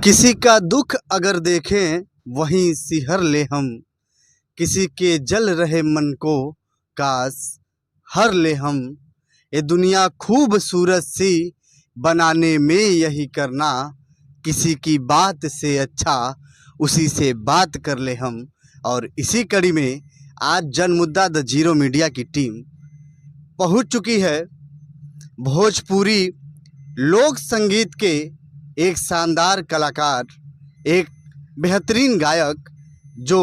किसी का दुख अगर देखें वहीं सिहर ले हम, किसी के जल रहे मन को काश हर ले हम। ये दुनिया खूबसूरत सी बनाने में यही करना, किसी की बात से अच्छा उसी से बात कर ले हम। और इसी कड़ी में आज जन मुद्दा द जीरो मीडिया की टीम पहुंच चुकी है भोजपुरी लोक संगीत के एक शानदार कलाकार, एक बेहतरीन गायक जो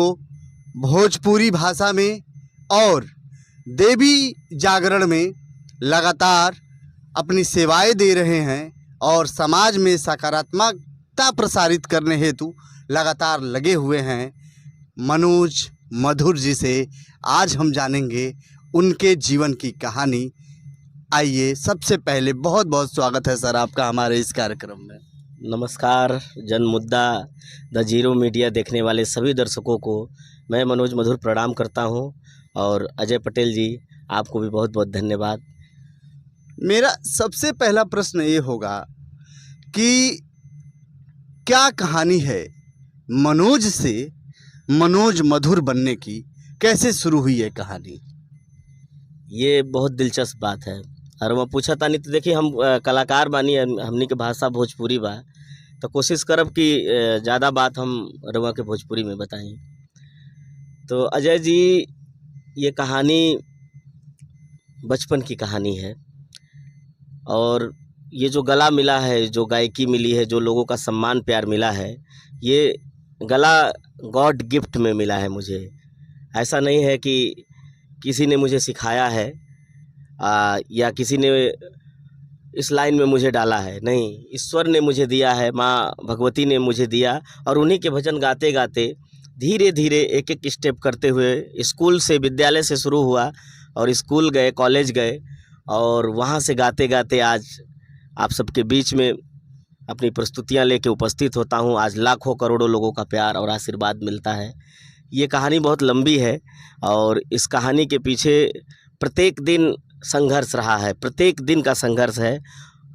भोजपुरी भाषा में और देवी जागरण में लगातार अपनी सेवाएं दे रहे हैं और समाज में सकारात्मकता प्रसारित करने हेतु लगातार लगे हुए हैं। मनोज मधुर जी से आज हम जानेंगे उनके जीवन की कहानी। आइए, सबसे पहले बहुत बहुत स्वागत है सर आपका हमारे इस कार्यक्रम में। नमस्कार। जन मुद्दा द जीरो मीडिया देखने वाले सभी दर्शकों को मैं मनोज मधुर प्रणाम करता हूं और अजय पटेल जी आपको भी बहुत बहुत धन्यवाद। मेरा सबसे पहला प्रश्न ये होगा कि क्या कहानी है मनोज से मनोज मधुर बनने की, कैसे शुरू हुई है कहानी? ये बहुत दिलचस्प बात है और वह पूछा था नहीं तो देखिए हम कलाकार बानी, हमनी के भाषा भोजपुरी बा, तो कोशिश करब कि ज़्यादा बात हम रवा के भोजपुरी में बताएं। तो अजय जी, ये कहानी बचपन की कहानी है और ये जो गला मिला है, जो गायकी मिली है, जो लोगों का सम्मान प्यार मिला है, ये गला गॉड गिफ्ट में मिला है मुझे। ऐसा नहीं है कि किसी ने मुझे सिखाया है या किसी ने इस लाइन में मुझे डाला है, नहीं, ईश्वर ने मुझे दिया है, माँ भगवती ने मुझे दिया। और उन्हीं के भजन गाते गाते धीरे धीरे एक एक स्टेप करते हुए स्कूल से, विद्यालय से शुरू हुआ और स्कूल गए, कॉलेज गए और वहाँ से गाते गाते आज आप सबके बीच में अपनी प्रस्तुतियाँ लेके उपस्थित होता हूँ। आज लाखों करोड़ों लोगों का प्यार और आशीर्वाद मिलता है। ये कहानी बहुत लंबी है और इस कहानी के पीछे प्रत्येक दिन संघर्ष रहा है, प्रत्येक दिन का संघर्ष है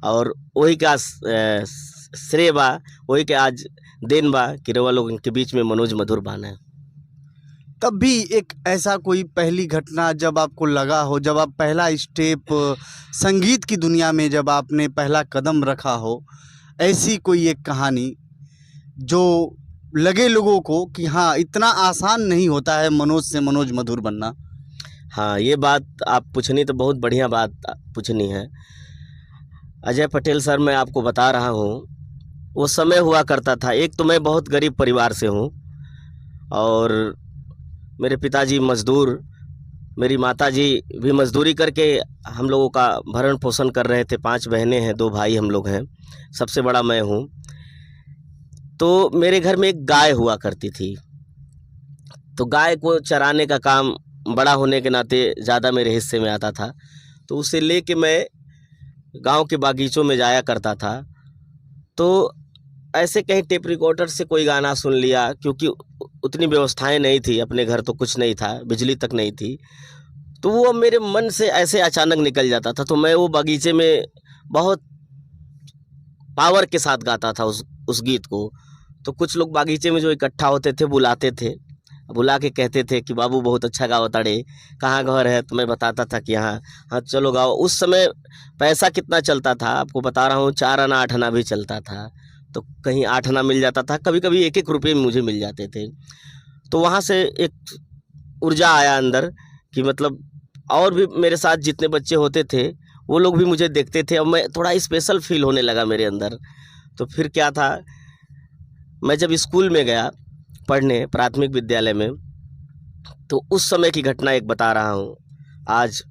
और वही का श्रेय बा, वही के आज देन बा कि रवा लोगों के बीच में मनोज मधुर बाना है। तब भी एक ऐसा कोई पहली घटना जब आपको लगा हो, जब आप पहला स्टेप संगीत की दुनिया में जब आपने पहला कदम रखा हो, ऐसी कोई एक कहानी जो लगे लोगों को कि हाँ, इतना आसान नहीं होता है मनोज से मनोज मधुर बनना? हाँ, ये बात आप पूछनी तो बहुत बढ़िया बात पूछनी है अजय पटेल सर। मैं आपको बता रहा हूँ, वो समय हुआ करता था। एक तो मैं बहुत गरीब परिवार से हूँ और मेरे पिताजी मज़दूर, मेरी माताजी भी मज़दूरी करके हम लोगों का भरण पोषण कर रहे थे। 5 बहनें हैं, 2 भाई हम लोग हैं, सबसे बड़ा मैं हूँ। तो मेरे घर में एक गाय हुआ करती थी, तो गाय को चराने का काम बड़ा होने के नाते ज़्यादा मेरे हिस्से में आता था। तो उसे लेके मैं गांव के बागीचों में जाया करता था। तो ऐसे कहीं टेप रिकॉर्डर से कोई गाना सुन लिया, क्योंकि उतनी व्यवस्थाएं नहीं थी, अपने घर तो कुछ नहीं था, बिजली तक नहीं थी, तो वो मेरे मन से ऐसे अचानक निकल जाता था। तो मैं वो बागीचे में बहुत पावर के साथ गाता था उस गीत को। तो कुछ लोग बागीचे में जो इकट्ठा होते थे बुलाते थे, बुला के कहते थे कि बाबू बहुत अच्छा गाओ ताड़े, कहाँ घर है? तो मैं बताता था कि यहाँ, हाँ चलो गाओ। उस समय पैसा कितना चलता था आपको बता रहा हूँ, 4 आना 8 आना भी चलता था। तो कहीं 8 आना मिल जाता था, कभी कभी 1-1 रुपये में मुझे मिल जाते थे। तो वहाँ से एक ऊर्जा आया अंदर कि मतलब और भी मेरे साथ जितने बच्चे होते थे वो लोग भी मुझे देखते थे और मैं थोड़ा स्पेशल फील होने लगा मेरे अंदर। तो फिर क्या था, मैं जब स्कूल में गया पढ़ने प्राथमिक विद्यालय में, तो उस समय की घटना एक बता रहा हूँ आज।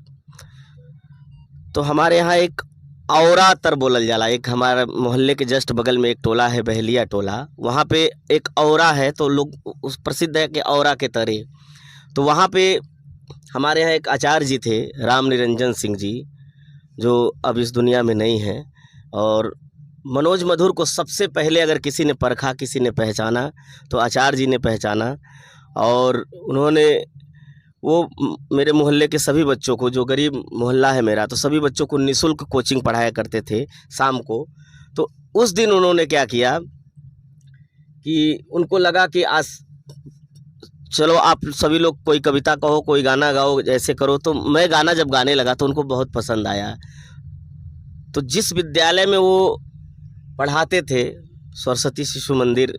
तो हमारे यहाँ एक औरा तर बोलल जाला, एक हमारे मोहल्ले के जस्ट बगल में एक टोला है, बहलिया टोला, वहाँ पे एक औरा है, तो लोग उस प्रसिद्ध है कि औरा के तरे। तो वहाँ पे हमारे यहाँ एक आचार्य जी थे, राम निरंजन सिंह जी, जो अब इस दुनिया में नहीं हैं। और मनोज मधुर को सबसे पहले अगर किसी ने परखा, किसी ने पहचाना, तो आचार्य जी ने पहचाना। और उन्होंने वो मेरे मोहल्ले के सभी बच्चों को, जो गरीब मोहल्ला है मेरा, तो सभी बच्चों को निःशुल्क कोचिंग पढ़ाया करते थे शाम को। तो उस दिन उन्होंने क्या किया कि उनको लगा कि आज चलो आप सभी लोग कोई कविता कहो, कोई गाना गाओ, ऐसे करो। तो मैं गाना जब गाने लगा तो उनको बहुत पसंद आया। तो जिस विद्यालय में वो पढ़ाते थे, सरस्वती शिशु मंदिर,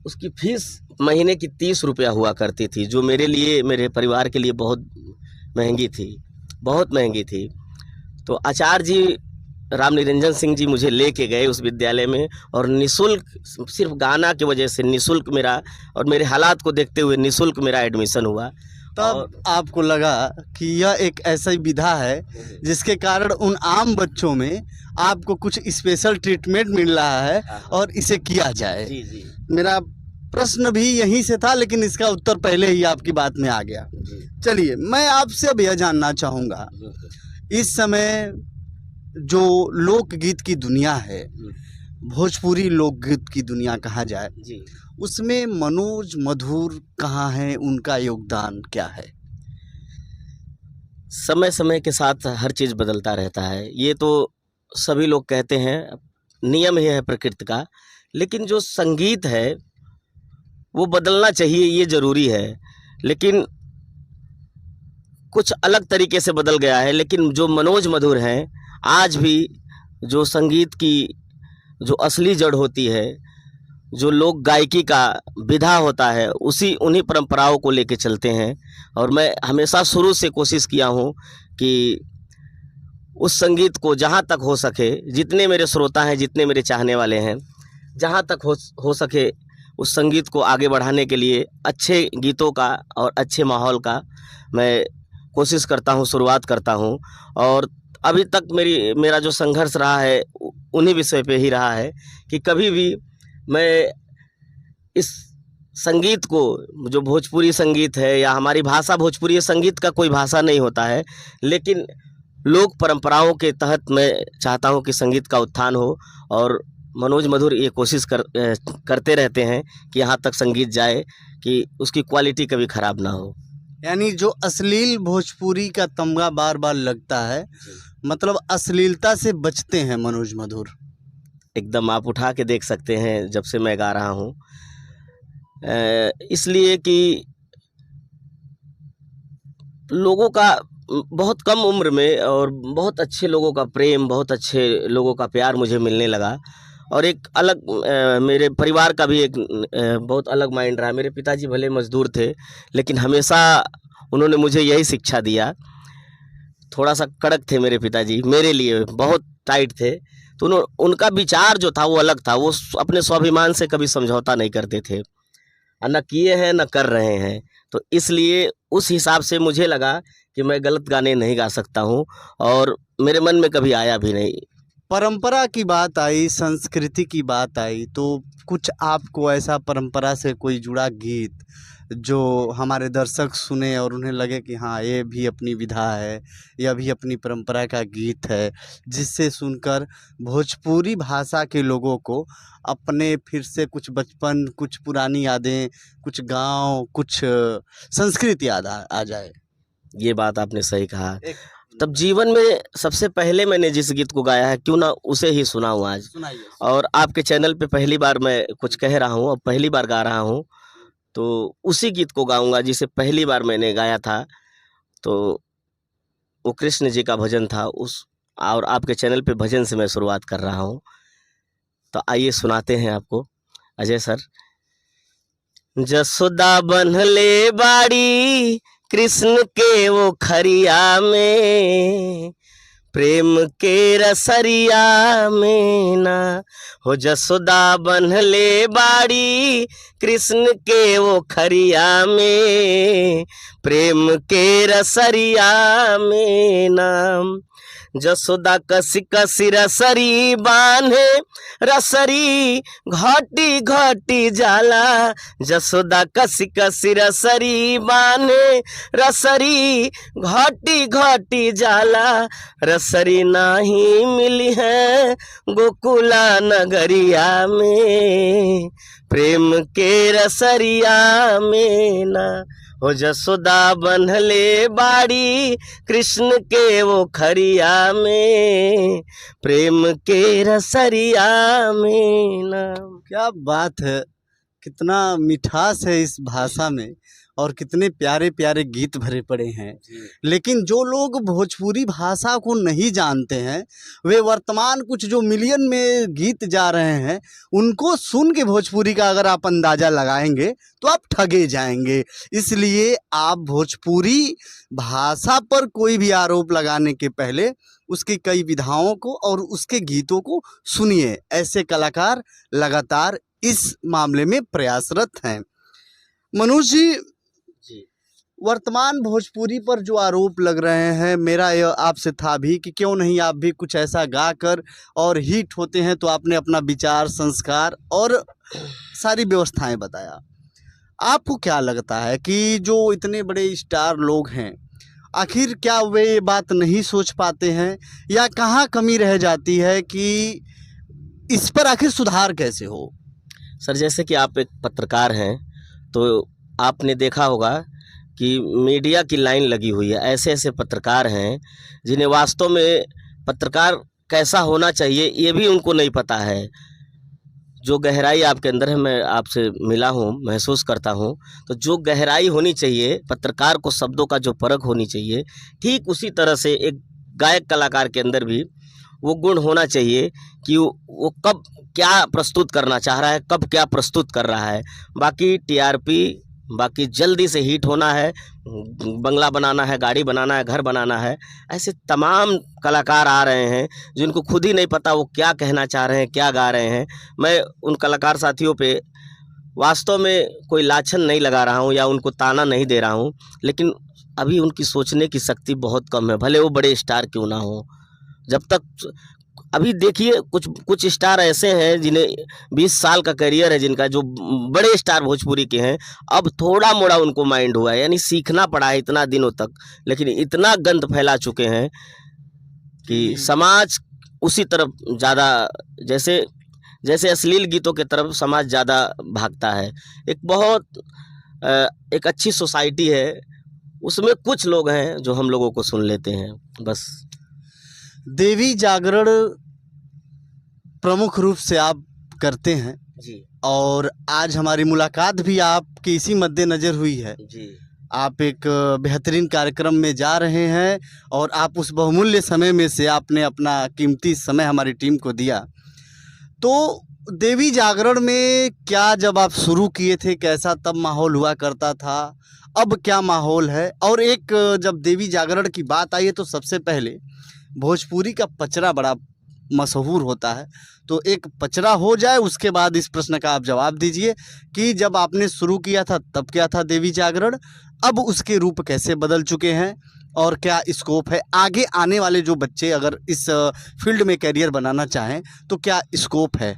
उसकी फीस महीने की 30 रुपया हुआ करती थी, जो मेरे लिए, मेरे परिवार के लिए बहुत महंगी थी, बहुत महंगी थी। तो आचार्य जी राम निरंजन सिंह जी मुझे लेके गए उस विद्यालय में, और निःशुल्क, सिर्फ गाना की वजह से निःशुल्क मेरा, और मेरे हालात को देखते हुए निःशुल्क मेरा एडमिशन हुआ। तब आपको लगा कि यह एक ऐसा ही विधा है जिसके कारण उन आम बच्चों में आपको कुछ स्पेशल ट्रीटमेंट मिल रहा है और इसे किया जाए। जी जी मेरा प्रश्न भी यहीं से था, लेकिन इसका उत्तर पहले ही आपकी बात में आ गया। चलिए, मैं आपसे अब यह जानना चाहूँगा, इस समय जो लोकगीत की दुनिया है, भोजपुरी लोकगीत की दुनिया कहा जाए, जी, उसमें मनोज मधुर कहाँ है, उनका योगदान क्या है? समय समय के साथ हर चीज़ बदलता रहता है, ये तो सभी लोग कहते हैं, नियम ही है प्रकृति का। लेकिन जो संगीत है वो बदलना चाहिए, ये ज़रूरी है, लेकिन कुछ अलग तरीके से बदल गया है। लेकिन जो मनोज मधुर हैं, आज भी जो संगीत की जो असली जड़ होती है, जो लोक गायकी का विधा होता है, उन्हीं परंपराओं को लेके चलते हैं। और मैं हमेशा शुरू से कोशिश किया हूँ कि उस संगीत को जहाँ तक हो सके, जितने मेरे श्रोता हैं, जितने मेरे चाहने वाले हैं, जहाँ तक हो सके उस संगीत को आगे बढ़ाने के लिए अच्छे गीतों का और अच्छे माहौल का मैं कोशिश करता हूँ, शुरुआत करता हूँ। और अभी तक मेरा जो संघर्ष रहा है उन्हीं विषय पे ही रहा है कि कभी भी मैं इस संगीत को, जो भोजपुरी संगीत है या हमारी भाषा भोजपुरी, संगीत का कोई भाषा नहीं होता है, लेकिन लोक परंपराओं के तहत मैं चाहता हूं कि संगीत का उत्थान हो। और मनोज मधुर ये कोशिश करते रहते हैं कि यहाँ तक संगीत जाए कि उसकी क्वालिटी कभी ख़राब ना हो। यानी जो अश्लील भोजपुरी का तमगा बार बार लगता है, मतलब अश्लीलता से बचते हैं मनोज मधुर। एकदम आप उठा के देख सकते हैं जब से मैं गा रहा हूँ, इसलिए कि लोगों का बहुत कम उम्र में और बहुत अच्छे लोगों का प्रेम, बहुत अच्छे लोगों का प्यार मुझे मिलने लगा। और एक अलग मेरे परिवार का भी एक बहुत अलग माइंड रहा। मेरे पिताजी भले मजदूर थे, लेकिन हमेशा उन्होंने मुझे यही शिक्षा दिया। थोड़ा सा कड़क थे मेरे पिताजी, मेरे लिए बहुत टाइट थे। तो उनका विचार जो था वो अलग था, वो अपने स्वाभिमान से कभी समझौता नहीं करते थे, न किए हैं न कर रहे हैं। तो इसलिए उस हिसाब से मुझे लगा कि मैं गलत गाने नहीं गा सकता हूँ, और मेरे मन में कभी आया भी नहीं। परंपरा की बात आई, संस्कृति की बात आई, तो कुछ आपको ऐसा परंपरा से कोई जुड़ा गीत जो हमारे दर्शक सुने और उन्हें लगे कि हाँ, ये भी अपनी विधा है, यह भी अपनी परंपरा का गीत है, जिससे सुनकर भोजपुरी भाषा के लोगों को अपने फिर से कुछ बचपन, कुछ पुरानी यादें, कुछ गांव, कुछ संस्कृति याद आ जाए? ये बात आपने सही कहा। तब जीवन में सबसे पहले मैंने जिस गीत को गाया है, क्यों ना उसे ही सुनाऊं आज। सुनाइए। और आपके चैनल पे पहली बार मैं कुछ कह रहा हूँ और पहली बार गा रहा हूँ, तो उसी गीत को गाऊंगा जिसे पहली बार मैंने गाया था। तो वो कृष्ण जी का भजन था, और आपके चैनल पे भजन से मैं शुरुआत कर रहा हूँ। तो आइए सुनाते हैं आपको, अजय सर। जसोदा बन्हले बाड़ी कृष्ण के वो खरिया में, प्रेम के रसरिया में ना हो। जसोदा बन्हले बाड़ी कृष्ण के वो खरिया में, प्रेम के रसरिया में नाम। जसोदा कसी कसी रसरी बांधे, रसरी घाटी घाटी जाला। जसोदा कसी कसी रसरी बांधे, रसरी घाटी घाटी जाला। रसरी नाही मिली है गोकुला नगरिया में, प्रेम के रसरिया में ना हो जसोदा बन्हले बाड़ी कृष्ण के वो खरिया में, प्रेम के रसरिया में नाम। क्या बात है, कितना मिठास है इस भाषा में और कितने प्यारे प्यारे गीत भरे पड़े हैं। लेकिन जो लोग भोजपुरी भाषा को नहीं जानते हैं, वे वर्तमान कुछ जो मिलियन में गीत जा रहे हैं उनको सुन के भोजपुरी का अगर आप अंदाज़ा लगाएंगे तो आप ठगे जाएंगे। इसलिए आप भोजपुरी भाषा पर कोई भी आरोप लगाने के पहले उसकी कई विधाओं को और उसके गीतों को सुनिए। ऐसे कलाकार लगातार इस मामले में प्रयासरत हैं। मनोज जी, वर्तमान भोजपुरी पर जो आरोप लग रहे हैं, मेरा यह आपसे था भी कि क्यों नहीं आप भी कुछ ऐसा गाकर और हिट होते हैं। तो आपने अपना विचार, संस्कार और सारी व्यवस्थाएं बताया। आपको क्या लगता है कि जो इतने बड़े स्टार लोग हैं, आखिर क्या वे ये बात नहीं सोच पाते हैं या कहाँ कमी रह जाती है कि इस पर आखिर सुधार कैसे हो? सर, जैसे कि आप एक पत्रकार हैं तो आपने देखा होगा कि मीडिया की लाइन लगी हुई है। ऐसे ऐसे पत्रकार हैं जिन्हें वास्तव में पत्रकार कैसा होना चाहिए ये भी उनको नहीं पता है। जो गहराई आपके अंदर है, मैं आपसे मिला हूँ, महसूस करता हूँ, तो जो गहराई होनी चाहिए पत्रकार को, शब्दों का जो परख होनी चाहिए, ठीक उसी तरह से एक गायक कलाकार के अंदर भी वो गुण होना चाहिए कि वो कब क्या प्रस्तुत करना चाह रहा है, कब क्या प्रस्तुत कर रहा है। बाकी टीआरपी, बाकी जल्दी से हिट होना है, बंगला बनाना है, गाड़ी बनाना है, घर बनाना है, ऐसे तमाम कलाकार आ रहे हैं जिनको खुद ही नहीं पता वो क्या कहना चाह रहे हैं, क्या गा रहे हैं। मैं उन कलाकार साथियों पे वास्तव में कोई लाछन नहीं लगा रहा हूँ या उनको ताना नहीं दे रहा हूँ, लेकिन अभी उनकी सोचने की शक्ति बहुत कम है, भले वो बड़े स्टार क्यों ना हो। जब तक अभी देखिए कुछ स्टार ऐसे हैं जिन्हें 20 साल का करियर है, जिनका जो बड़े स्टार भोजपुरी के हैं, अब थोड़ा मोड़ा उनको माइंड हुआ है, यानी सीखना पड़ा है इतना दिनों तक, लेकिन इतना गंद फैला चुके हैं कि समाज उसी तरफ ज़्यादा, जैसे जैसे अश्लील गीतों की तरफ समाज ज़्यादा भागता है। एक अच्छी सोसाइटी है, उसमें कुछ लोग हैं जो हम लोगों को सुन लेते हैं बस। देवी जागरण प्रमुख रूप से आप करते हैं जी, और आज हमारी मुलाकात भी आपकी इसी मद्देनज़र हुई है। जी, आप एक बेहतरीन कार्यक्रम में जा रहे हैं और आप उस बहुमूल्य समय में से आपने अपना कीमती समय हमारी टीम को दिया। तो देवी जागरण में क्या, जब आप शुरू किए थे, कैसा तब माहौल हुआ करता था, अब क्या माहौल है? और एक जब देवी जागरण की बात आई है तो सबसे पहले भोजपुरी का पचरा बड़ा मशहूर होता है, तो एक पचरा हो जाए उसके बाद इस प्रश्न का आप जवाब दीजिए कि जब आपने शुरू किया था तब क्या था देवी जागरण, अब उसके रूप कैसे बदल चुके हैं और क्या स्कोप है आगे आने वाले जो बच्चे अगर इस फील्ड में करियर बनाना चाहें तो क्या स्कोप है?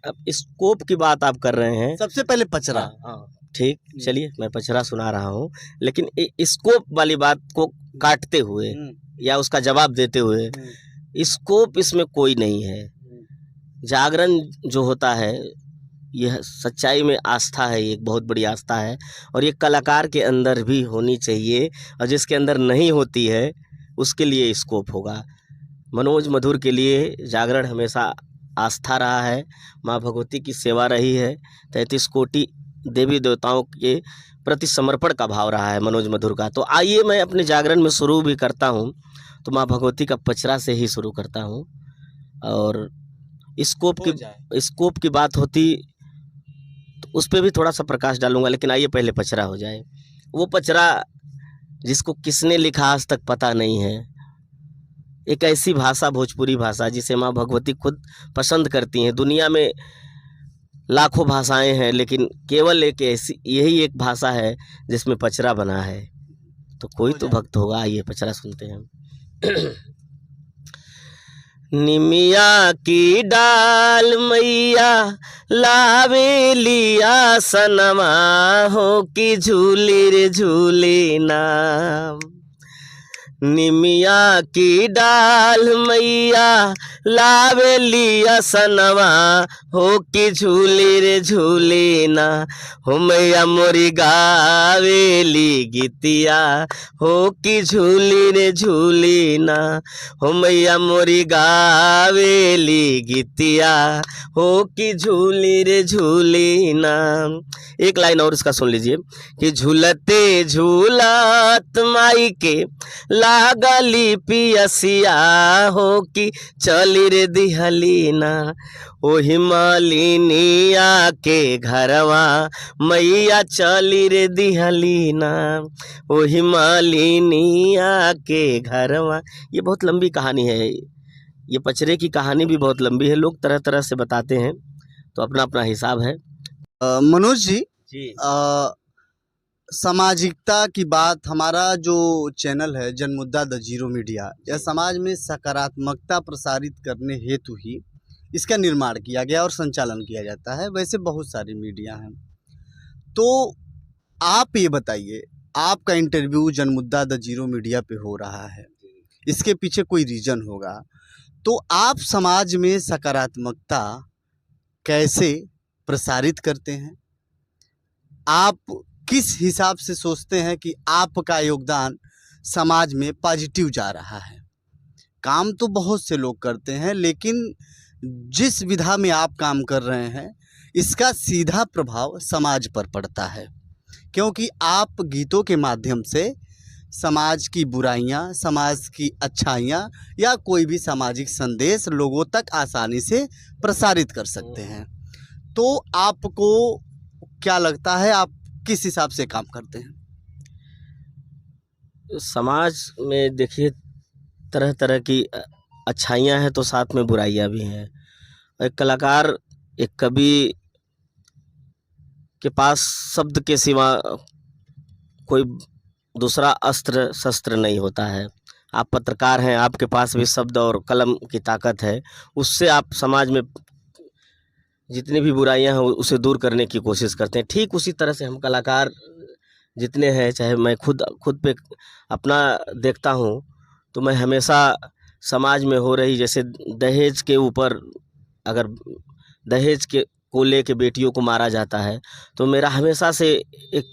अब स्कोप की बात आप कर रहे हैं। सबसे पहले पचरा। हाँ, ठीक, चलिए मैं पचरा सुना रहा हूँ, लेकिन स्कोप वाली बात को काटते हुए या उसका जवाब देते हुए, स्कोप इसमें कोई नहीं है। जागरण जो होता है यह सच्चाई में आस्था है, एक बहुत बड़ी आस्था है, और ये कलाकार के अंदर भी होनी चाहिए, और जिसके अंदर नहीं होती है उसके लिए स्कोप होगा। मनोज मधुर के लिए जागरण हमेशा आस्था रहा है, माँ भगवती की सेवा रही है, 33 कोटि देवी देवताओं के प्रति समर्पण का भाव रहा है मनोज मधुर का। तो आइए मैं अपने जागरण में शुरू भी करता हूँ तो माँ भगवती का पचरा से ही शुरू करता हूँ। और स्कोप की बात होती तो उस पर भी थोड़ा सा प्रकाश डालूंगा, लेकिन आइए पहले पचरा हो जाए। वो पचरा जिसको किसने लिखा आज तक पता नहीं है, एक ऐसी भाषा, भोजपुरी भाषा, जिसे माँ भगवती खुद पसंद करती हैं। दुनिया में लाखों भाषाएं हैं, लेकिन केवल एक ऐसी, यही एक भाषा है जिसमें पचरा बना है, तो कोई तो भक्त होगा। आइए पचरा सुनते हैं। निमिया की डाल मैया लावे लिया सनमा हो कि झूली रे झूली नाम। निमिया की डाल मैया लावेली असनवा हो कि झूली रे झूली ना हो मैया मोरी गावेली गीतिया हो कि झूली रे झूली ना हो मैया मोरी गावेली गीतिया हो कि झूली रे झूली ना। एक लाइन और इसका सुन लीजिए कि झूलते झूलत माई के लागली पियसिया हो कि चली रे दिहलीना ओहि मालिनिया के घरवा मैया चली रे दिहलीना ओहि मालिनिया के घरवा। ये बहुत लंबी कहानी है, ये पचरे की कहानी भी बहुत लंबी है, लोग तरह तरह से बताते हैं, तो अपना अपना हिसाब है। मनोज जी, जी सामाजिकता की बात, हमारा जो चैनल है जनमुद्दा द जीरो मीडिया, यह समाज में सकारात्मकता प्रसारित करने हेतु ही इसका निर्माण किया गया और संचालन किया जाता है। वैसे बहुत सारी मीडिया हैं, तो आप ये बताइए, आपका इंटरव्यू जनमुद्दा द जीरो मीडिया पे हो रहा है, इसके पीछे कोई रीज़न होगा, तो आप समाज में सकारात्मकता कैसे प्रसारित करते हैं? आप किस हिसाब से सोचते हैं कि आपका योगदान समाज में पॉजिटिव जा रहा है? काम तो बहुत से लोग करते हैं, लेकिन जिस विधा में आप काम कर रहे हैं इसका सीधा प्रभाव समाज पर पड़ता है, क्योंकि आप गीतों के माध्यम से समाज की बुराइयां, समाज की अच्छाइयां या कोई भी सामाजिक संदेश लोगों तक आसानी से प्रसारित कर सकते हैं। तो आपको क्या लगता है, आप किस हिसाब से काम करते हैं? समाज में देखिए तरह तरह की अच्छाइयाँ हैं तो साथ में बुराइयाँ भी हैं। एक कलाकार, एक कवि के पास शब्द के सिवा कोई दूसरा अस्त्र शस्त्र नहीं होता है। आप पत्रकार हैं, आपके पास भी शब्द और कलम की ताकत है, उससे आप समाज में जितनी भी बुराइयां हैं उसे दूर करने की कोशिश करते हैं। ठीक उसी तरह से हम कलाकार जितने हैं, चाहे मैं खुद पे अपना देखता हूँ, तो मैं हमेशा समाज में हो रही, जैसे दहेज के ऊपर, अगर दहेज के को लेके बेटियों को मारा जाता है, तो मेरा हमेशा से एक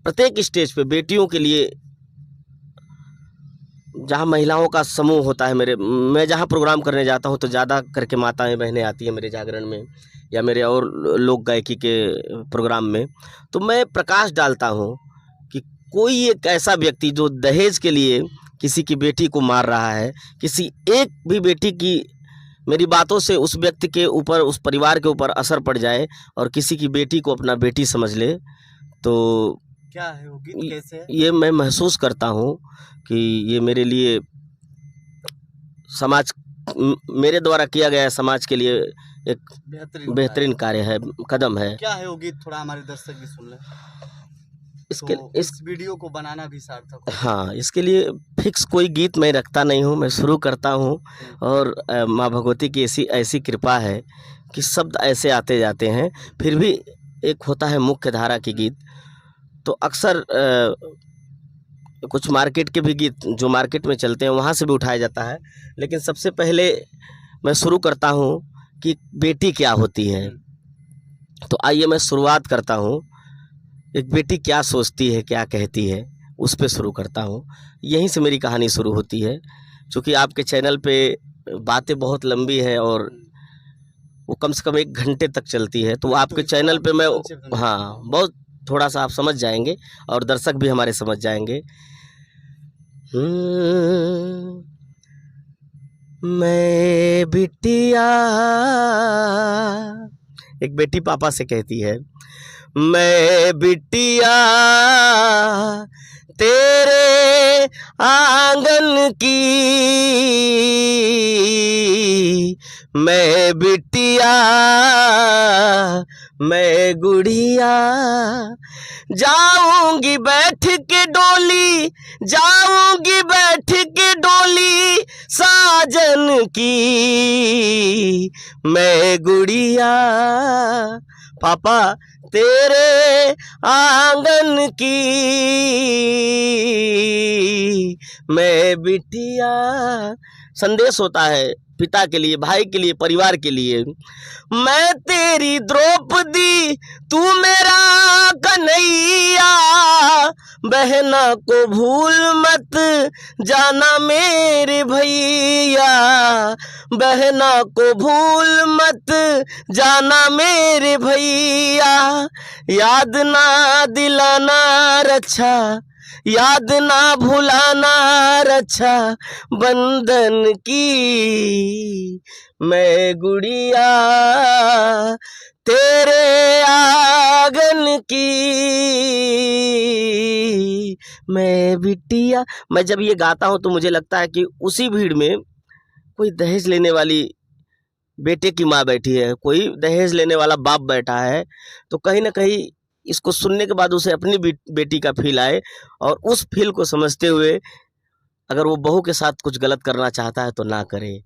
प्रत्येक स्टेज पे बेटियों के लिए, जहाँ महिलाओं का समूह होता है, मैं जहाँ प्रोग्राम करने जाता हूँ तो ज़्यादा करके माताएं बहनें आती हैं मेरे जागरण में या मेरे और लोक गायकी के प्रोग्राम में, तो मैं प्रकाश डालता हूँ कि कोई एक ऐसा व्यक्ति जो दहेज के लिए किसी की बेटी को मार रहा है, किसी एक भी बेटी की मेरी बातों से उस व्यक्ति के ऊपर, उस परिवार के ऊपर असर पड़ जाए और किसी की बेटी को अपना बेटी समझ ले, तो क्या है वो गीत, कैसे है? ये मैं महसूस करता हूँ कि ये मेरे लिए समाज, मेरे द्वारा किया गया समाज के लिए एक बेहतरीन कार्य है, कदम है। क्या है वो गीत, थोड़ा हमारे दर्शक भी सुन लें। इस वीडियो को बनाना भी सार्थक हो। हाँ, इसके लिए फिक्स कोई गीत मैं रखता नहीं हूँ, मैं शुरू करता हूँ और माँ भगवती की ऐसी कृपा है कि शब्द ऐसे आते जाते हैं। फिर भी एक होता है मुख्य धारा की गीत, तो अक्सर कुछ मार्केट के भी गीत जो मार्केट में चलते हैं वहाँ से भी उठाया जाता है, लेकिन सबसे पहले मैं शुरू करता हूँ कि बेटी क्या होती है। तो आइए मैं शुरुआत करता हूँ, एक बेटी क्या सोचती है, क्या कहती है, उस पे शुरू करता हूँ। यहीं से मेरी कहानी शुरू होती है। चूँकि आपके चैनल पे बातें बहुत लंबी है और वो कम से कम 1 घंटे तक चलती है, तो आपके चैनल पे मैं, हाँ, बहुत थोड़ा सा आप समझ जाएंगे और दर्शक भी हमारे समझ जाएंगे। मैं बिटिया, एक बेटी पापा से कहती है, मैं बिटिया तेरे आंगन की, मैं बिटिया मैं गुड़िया, जाऊंगी बैठ के डोली, जाऊंगी बैठ के डोली साजन की, मैं गुड़िया पापा तेरे आंगन की, मैं बिटिया। संदेश होता है पिता के लिए, भाई के लिए, परिवार के लिए। मैं तेरी द्रौपदी, तू मेरा कन्हैया, बहना को भूल मत जाना मेरे भैया, बहना को भूल मत जाना मेरे भैया। याद ना दिलाना रक्षा, याद ना भुलाना रक्षा बंधन की। मैं गुड़िया तेरे आंगन की, मैं बिटिया। मैं जब ये गाता हूँ तो मुझे लगता है कि उसी भीड़ में कोई दहेज लेने वाली बेटे की माँ बैठी है, कोई दहेज लेने वाला बाप बैठा है। तो कहीं ना कहीं इसको सुनने के बाद उसे अपनी बेटी का फील आए, और उस फील को समझते हुए अगर वो बहू के साथ कुछ गलत करना चाहता है तो ना करे।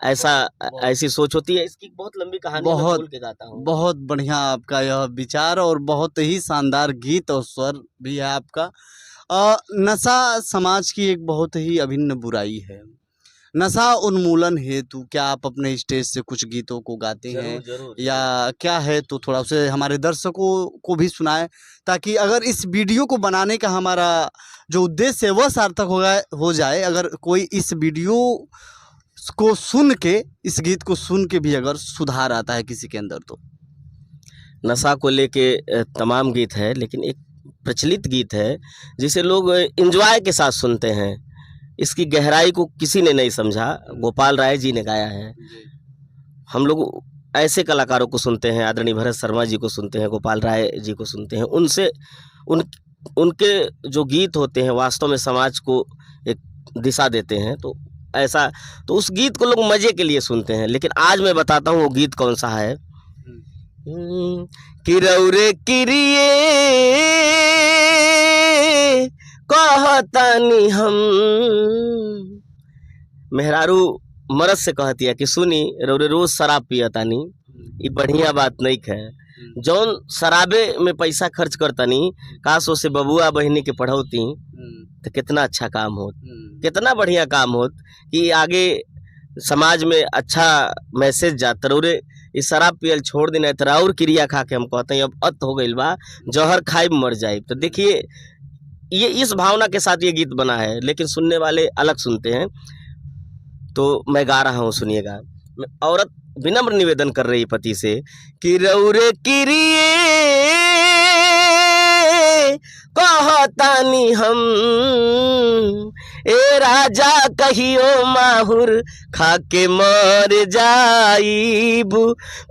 ऐसा ऐसी सोच होती है। इसकी बहुत लंबी कहानी मैं बहुत बोल के गाता हूँ। बहुत बढ़िया आपका यह विचार और बहुत ही शानदार गीत और स्वर भी है आपका। नशा समाज की एक बहुत ही अभिन्न बुराई है। नशा उन्मूलन हेतु क्या आप अपने स्टेज से कुछ गीतों को गाते हैं जरूर या क्या है, तो थोड़ा उसे हमारे दर्शकों को भी सुनाएं, ताकि अगर इस वीडियो को बनाने का हमारा जो उद्देश्य है वह सार्थक हो जाए। अगर कोई इस वीडियो को सुन के, इस गीत को सुन के भी अगर सुधार आता है किसी के अंदर, तो नशा को लेके तमाम गीत है, लेकिन एक प्रचलित गीत है जिसे लोग एंजॉय के साथ सुनते हैं। इसकी गहराई को किसी ने नहीं समझा, गोपाल राय जी ने गाया है। हम लोग ऐसे कलाकारों को सुनते हैं, आदरणीय भरत शर्मा जी को सुनते हैं, गोपाल राय जी को सुनते हैं। उनसे उनके जो गीत होते हैं वास्तव में समाज को एक दिशा देते हैं। तो ऐसा, तो उस गीत को लोग मजे के लिए सुनते हैं। लेकिन आज मैं बताता हूँ वो गीत कौन सा है। किरौरे किरिए कहतानी हम, मेहरारू मरद से कहती है कि सुनी रौरे रोज शराब पियतानी, ये बढ़िया बात नहीं है। जौन शराबे में पैसा खर्च करतानी, काश उसे बबुआ बहनी के पढ़ौती तो कितना अच्छा काम होत, कितना बढ़िया काम होत कि आगे समाज में अच्छा मैसेज जाता। रौरे इस शराब पियल छोड़ देना तो और क्रिया खा के हम कहते हैं अब अत हो गई बा, जहर खाई मर जाए। तो देखिए ये इस भावना के साथ ये गीत बना है, लेकिन सुनने वाले अलग सुनते हैं। तो मैं गा रहा हूँ, सुनिएगा। औरत विनम्र निवेदन कर रही पति से कि रौरे किरिए कहतानी हम, ए राजा कहियो माहुर खाके मर जाइब,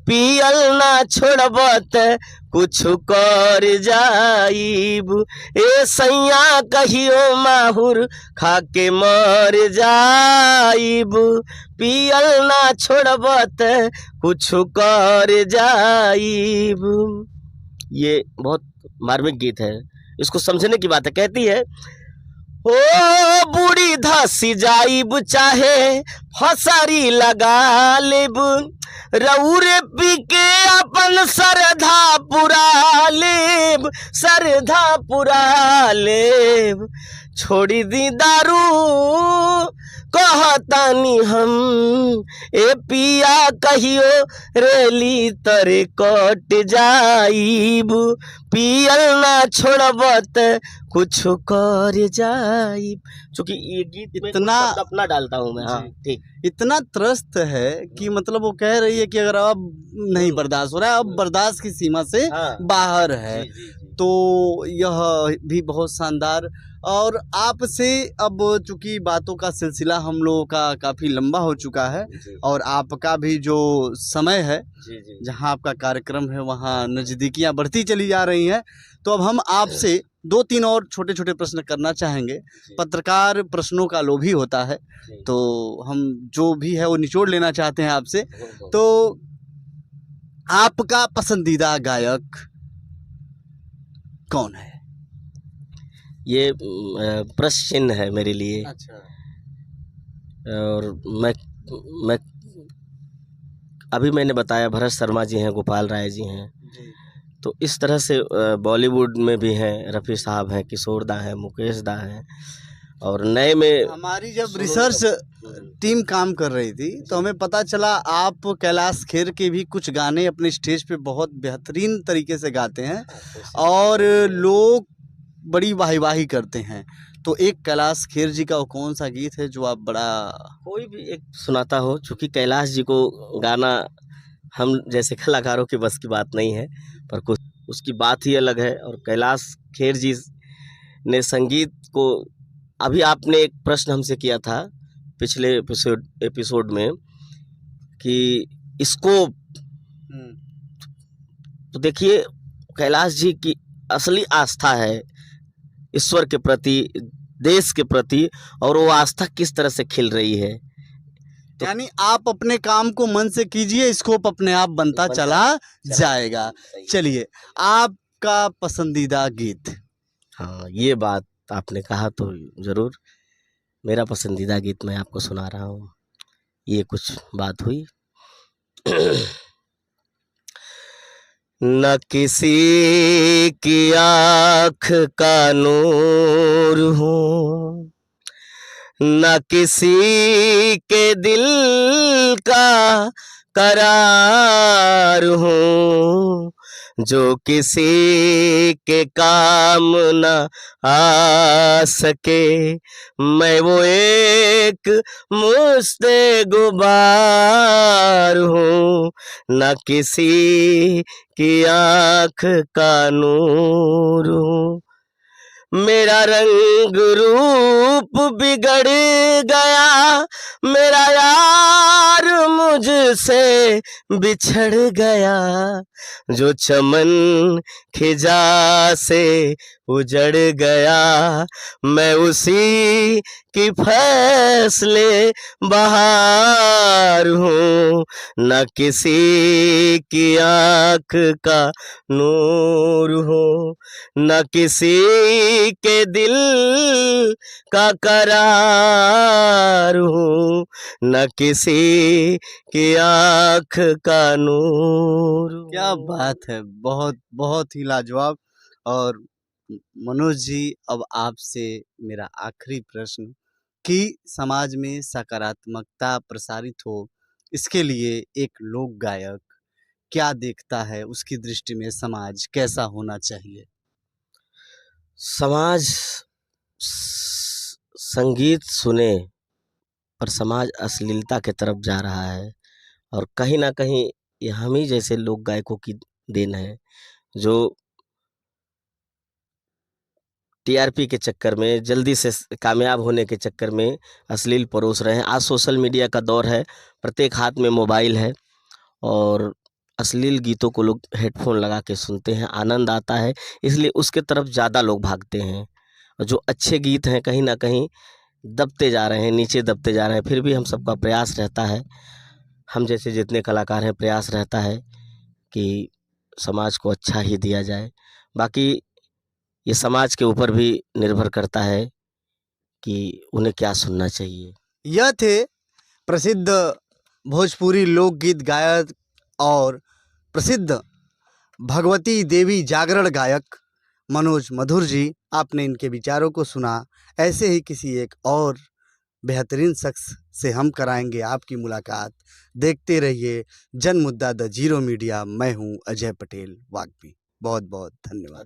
पियल ना छोड़बत कुछ कर जाइब। ए सैया कहियो माहुर खाके मर जाइब, पियल ना छोड़बत कुछ कर जाइब। ये बहुत मार्मिक गीत है, इसको समझने की बात है। कहती है, ओ बूढ़ी धसी जाइब चाहे फसरी लगा लेब, रौरे पी के अपन सरधा पुरा लेब, सरधा पुरा लेब। छोड़ी दी दारू कहतानी हम, ए पिया कहियो रेली तरे कट जाइब, पियल ना छोड़बत कुछ कर जाइब। चूंकि ये गीत इतना अपना डालता हूँ मैं। हाँ ठीक, इतना त्रस्त है कि मतलब वो कह रही है कि अगर अब नहीं बर्दाश्त हो रहा है, अब बर्दाश्त की सीमा से बाहर है। तो यह भी बहुत शानदार। और आपसे अब चूंकि बातों का सिलसिला हम लोगों का काफ़ी लंबा हो चुका है, और आपका भी जो समय है जहां आपका कार्यक्रम है वहां नज़दीकियां बढ़ती चली जा रही हैं, तो अब हम आपसे 2-3 और छोटे छोटे प्रश्न करना चाहेंगे। पत्रकार प्रश्नों का लोभी होता है, तो हम जो भी है वो निचोड़ लेना चाहते हैं आपसे। तो आपका पसंदीदा गायक कौन है? ये प्रश्न चिन्ह है मेरे लिए। अच्छा। और मैं अभी मैंने बताया भरत शर्मा जी हैं, गोपाल राय जी हैं। तो इस तरह से बॉलीवुड में भी हैं, रफ़ी साहब हैं, किशोर दा हैं, मुकेश दा हैं। और नए में हमारी जब सुनो रिसर्च जब- टीम काम कर रही थी तो हमें पता चला आप कैलाश खेर के भी कुछ गाने अपने स्टेज पे बहुत बेहतरीन तरीके से गाते हैं और लोग बड़ी वाही करते हैं। तो एक कैलाश खेर जी का वो कौन सा गीत है जो आप बड़ा कोई भी एक सुनाता हो, चूँकि कैलाश जी को गाना हम जैसे कलाकारों के बस की बात नहीं है, पर कुछ उसकी बात ही अलग है। और कैलाश खेर जी ने संगीत को, अभी आपने एक प्रश्न हमसे किया था पिछले एपिसोड में कि स्कोप, तो देखिए कैलाश जी की असली आस्था है ईश्वर के प्रति, देश के प्रति, और वो आस्था किस तरह से खिल रही है। तो यानी आप अपने काम को मन से कीजिए, स्कोप अपने आप बनता चला जाएगा। चलिए, आपका पसंदीदा गीत। हाँ, ये बात आपने कहा तो ज़रूर, मेरा पसंदीदा गीत मैं आपको सुना रहा हूँ। ये कुछ बात हुई। न किसी की आँख का नूर हूँ, न किसी के दिल का करार हूँ, जो किसी के काम न आ सके, मैं वो एक मुश्ते गुबार हूँ, न किसी की आँख का नूर हूँ। मेरा रंग रूप बिगड़ गया, मेरा यार मुझसे बिछड़ गया, जो चमन खिजा से उजड़ गया, मैं उसी की फैसले बहार हूँ, न किसी की आँख का नूर हूँ, न किसी के दिल का करार हूँ, न किसी की आँख का नूर। क्या बात है, बहुत बहुत ही लाजवाब। और मनोज जी, अब आपसे मेरा आखिरी प्रश्न कि समाज में सकारात्मकता प्रसारित हो, इसके लिए एक लोक गायक क्या देखता है, उसकी दृष्टि में समाज कैसा होना चाहिए? समाज संगीत सुने पर समाज अश्लीलता की तरफ जा रहा है, और कहीं ना कहीं ये हम ही जैसे लोक गायकों की देन है, जो टीआरपी के चक्कर में, जल्दी से कामयाब होने के चक्कर में अश्लील परोस रहे हैं। आज सोशल मीडिया का दौर है, प्रत्येक हाथ में मोबाइल है, और अश्लील गीतों को लोग हेडफोन लगा के सुनते हैं, आनंद आता है, इसलिए उसके तरफ ज़्यादा लोग भागते हैं। और जो अच्छे गीत हैं कहीं ना कहीं दबते जा रहे हैं, नीचे दबते जा रहे हैं। फिर भी हम सबका प्रयास रहता है, हम जैसे जितने कलाकार हैं, प्रयास रहता है कि समाज को अच्छा ही दिया जाए। बाकी ये समाज के ऊपर भी निर्भर करता है कि उन्हें क्या सुनना चाहिए। यह थे प्रसिद्ध भोजपुरी लोकगीत गायक और प्रसिद्ध भगवती देवी जागरण गायक मनोज मधुर जी। आपने इनके विचारों को सुना। ऐसे ही किसी एक और बेहतरीन शख्स से हम कराएंगे आपकी मुलाकात। देखते रहिए जन मुद्दा द जीरो मीडिया। मैं हूं अजय पटेल वाग्मी। बहुत बहुत धन्यवाद।